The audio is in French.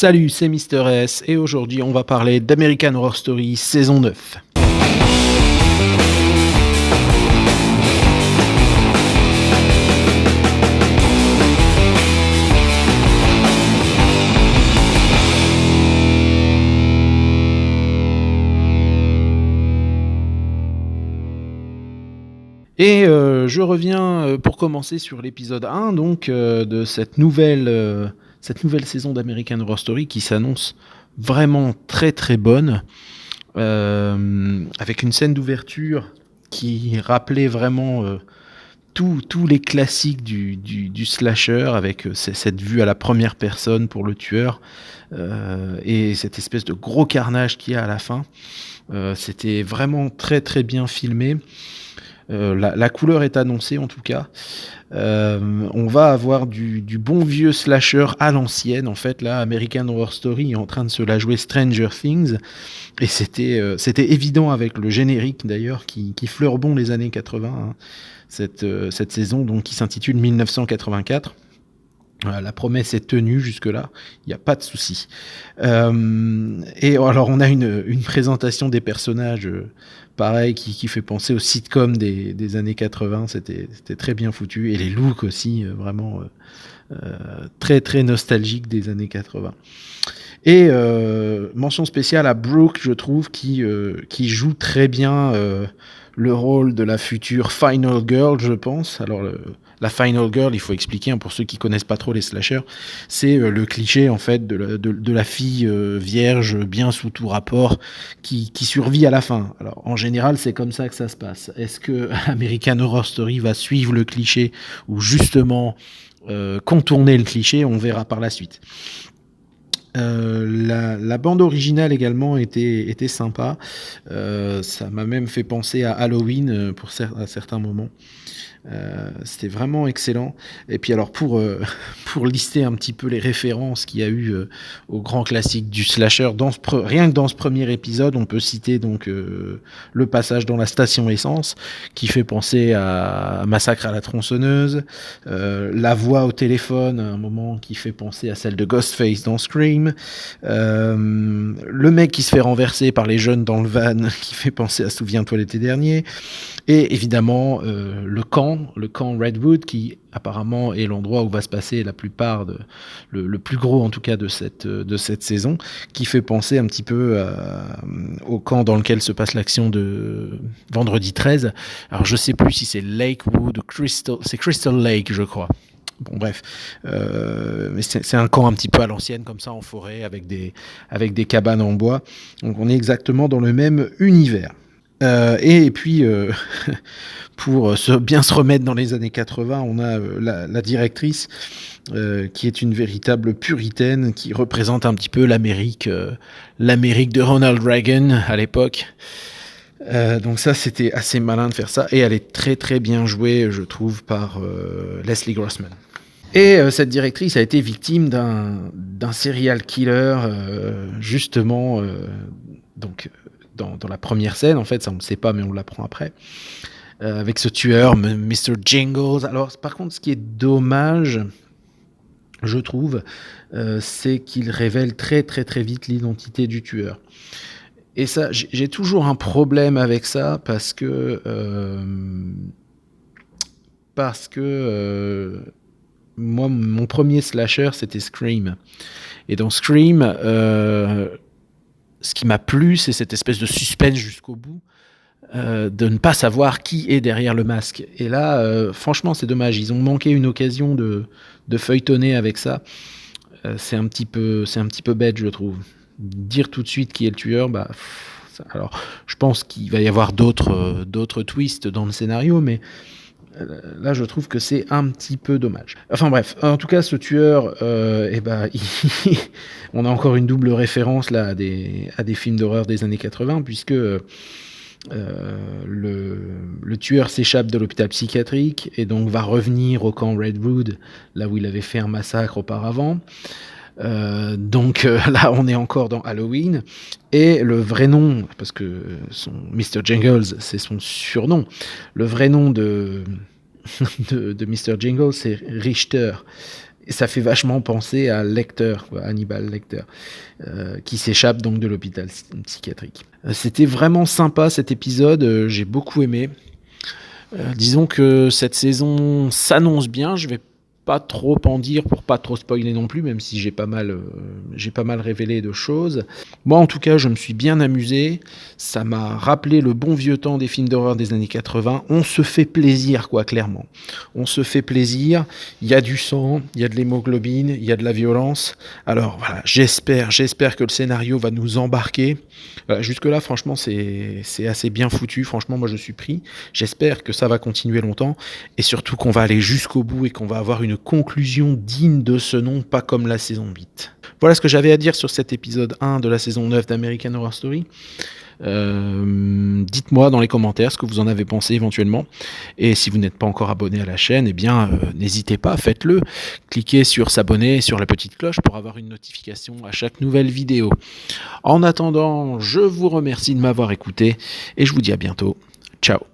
Salut, c'est Mister S et aujourd'hui on va parler d'American Horror Story saison 9. Et je reviens pour commencer sur l'épisode 1 donc, de cette nouvelle saison d'American Horror Story qui s'annonce vraiment très très bonne, avec une scène d'ouverture qui rappelait vraiment tous les classiques du slasher, avec cette vue à la première personne pour le tueur, et cette espèce de gros carnage qu'il y a à la fin. C'était vraiment très très bien filmé. La couleur est annoncée en tout cas. On va avoir du bon vieux slasher à l'ancienne. En fait, là, American Horror Story est en train de se la jouer Stranger Things. Et c'était évident avec le générique d'ailleurs qui fleure bon les années 80. Hein, cette saison donc, qui s'intitule 1984. La promesse est tenue jusque-là, il n'y a pas de souci. Et alors on a une présentation des personnages pareil qui fait penser au sitcom des années 80, c'était très bien foutu, et les looks aussi, vraiment très très nostalgiques des années 80. Et mention spéciale à Brooke, je trouve, qui joue très bien le rôle de la future Final Girl, je pense. Alors, la Final Girl, il faut expliquer, hein, pour ceux qui connaissent pas trop les slashers, c'est le cliché en fait de la fille vierge, bien sous tout rapport, qui survit à la fin. Alors, en général, c'est comme ça que ça se passe. Est-ce que American Horror Story va suivre le cliché ou justement contourner le cliché? On verra par la suite. La bande originale également était sympa. Ça m'a même fait penser à Halloween à certains moments. C'était vraiment excellent. Et puis alors pour lister un petit peu les références qu'il y a eu aux grands classiques du slasher, rien que dans ce premier épisode, on peut citer donc le passage dans la station essence qui fait penser à Massacre à la tronçonneuse, la voix au téléphone à un moment qui fait penser à celle de Ghostface dans Scream, le mec qui se fait renverser par les jeunes dans le van qui fait penser à Souviens-toi l'été dernier, et évidemment le camp Redwood qui apparemment est l'endroit où va se passer la plupart le plus gros en tout cas de cette saison, qui fait penser un petit peu au camp dans lequel se passe l'action de Vendredi 13. Alors je sais plus si c'est Lakewood ou c'est Crystal Lake je crois. Bon bref, mais c'est un camp un petit peu à l'ancienne comme ça en forêt avec des cabanes en bois. Donc on est exactement dans le même univers. Et puis, pour bien se remettre dans les années 80, on a la directrice qui est une véritable puritaine, qui représente un petit peu l'Amérique de Ronald Reagan à l'époque. Donc ça, c'était assez malin de faire ça, et elle est très très bien jouée, je trouve, par Leslie Grossman. Et cette directrice a été victime d'un serial killer, justement, donc dans la première scène, en fait, ça on ne le sait pas, mais on l'apprend après, avec ce tueur, Mr. Jingles. Alors, par contre, ce qui est dommage, je trouve, c'est qu'il révèle très très très vite l'identité du tueur. Et ça, j'ai toujours un problème avec ça, parce que moi, mon premier slasher, c'était Scream. Et dans Scream, ce qui m'a plu, c'est cette espèce de suspense jusqu'au bout, de ne pas savoir qui est derrière le masque. Et là, franchement, c'est dommage. Ils ont manqué une occasion de feuilletonner avec ça. C'est un petit peu bête, je trouve. Dire tout de suite qui est le tueur, alors, je pense qu'il va y avoir d'autres twists dans le scénario, mais là, je trouve que c'est un petit peu dommage. Enfin bref, en tout cas, ce tueur, on a encore une double référence là à des films d'horreur des années 80, puisque le tueur s'échappe de l'hôpital psychiatrique et donc va revenir au camp Redwood, là où il avait fait un massacre auparavant. Donc là on est encore dans Halloween, et le vrai nom, parce que son Mr. Jingles c'est son surnom, le vrai nom de Mr. Jingles c'est Richter, Et ça fait vachement penser à Lecter, quoi, Hannibal Lecter, qui s'échappe donc de l'hôpital psychiatrique. C'était vraiment sympa cet épisode, j'ai beaucoup aimé. Disons que cette saison s'annonce bien, je vais pas trop en dire pour pas trop spoiler non plus, même si j'ai pas mal révélé de choses. Moi, en tout cas, je me suis bien amusé. Ça m'a rappelé le bon vieux temps des films d'horreur des années 80. On se fait plaisir, quoi, clairement. On se fait plaisir. Il y a du sang, il y a de l'hémoglobine, il y a de la violence. Alors voilà, j'espère que le scénario va nous embarquer. Jusque-là, franchement, c'est assez bien foutu. Franchement, moi, je suis pris. J'espère que ça va continuer longtemps et surtout qu'on va aller jusqu'au bout et qu'on va avoir une conclusion digne de ce nom, pas comme la saison 8. Voilà ce que j'avais à dire sur cet épisode 1 de la saison 9 d'American Horror Story. Dites-moi dans les commentaires ce que vous en avez pensé éventuellement. Et si vous n'êtes pas encore abonné à la chaîne, eh bien, n'hésitez pas, faites-le. Cliquez sur s'abonner, sur la petite cloche pour avoir une notification à chaque nouvelle vidéo. En attendant, je vous remercie de m'avoir écouté et je vous dis à bientôt. Ciao.